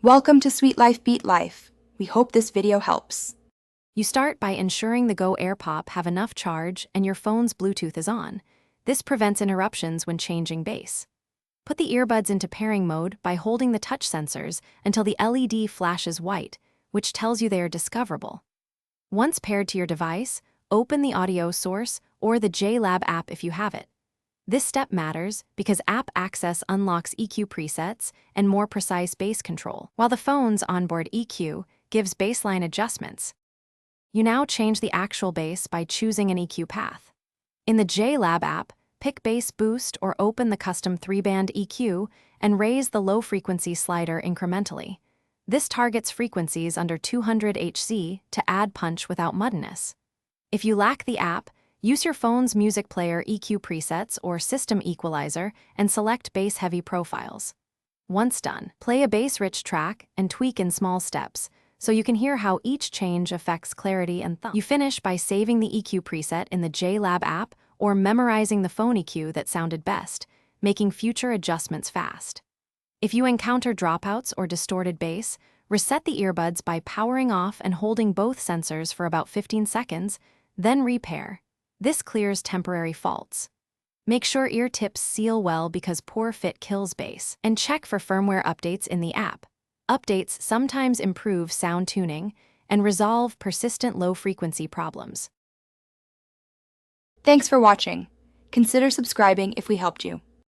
Welcome to Sweet Life Beat Life. We hope this video helps. You start by ensuring the Go AirPop have enough charge and your phone's Bluetooth is on. This prevents interruptions when changing bass. Put the earbuds into pairing mode by holding the touch sensors until the LED flashes white, which tells you they are discoverable. Once paired to your device, open the audio source or the Jlab app if you have it. This step matters because app access unlocks EQ presets and more precise bass control, while the phone's onboard EQ gives baseline adjustments. You now change the actual bass by choosing an EQ path. In the Jlab app, pick Bass Boost or open the custom 3-band EQ and raise the low-frequency slider incrementally. This targets frequencies under 200 Hz to add punch without muddiness. If you lack the app, use your phone's music player EQ presets or system equalizer and select bass-heavy profiles. Once done, play a bass-rich track and tweak in small steps so you can hear how each change affects clarity and thump. You finish by saving the EQ preset in the Jlab app or memorizing the phone EQ that sounded best, making future adjustments fast. If you encounter dropouts or distorted bass, reset the earbuds by powering off and holding both sensors for about 15 seconds, then repair. This clears temporary faults. Make sure ear tips seal well because poor fit kills bass, and check for firmware updates in the app. Updates sometimes improve sound tuning and resolve persistent low-frequency problems. Thanks for watching. Consider subscribing if we helped you.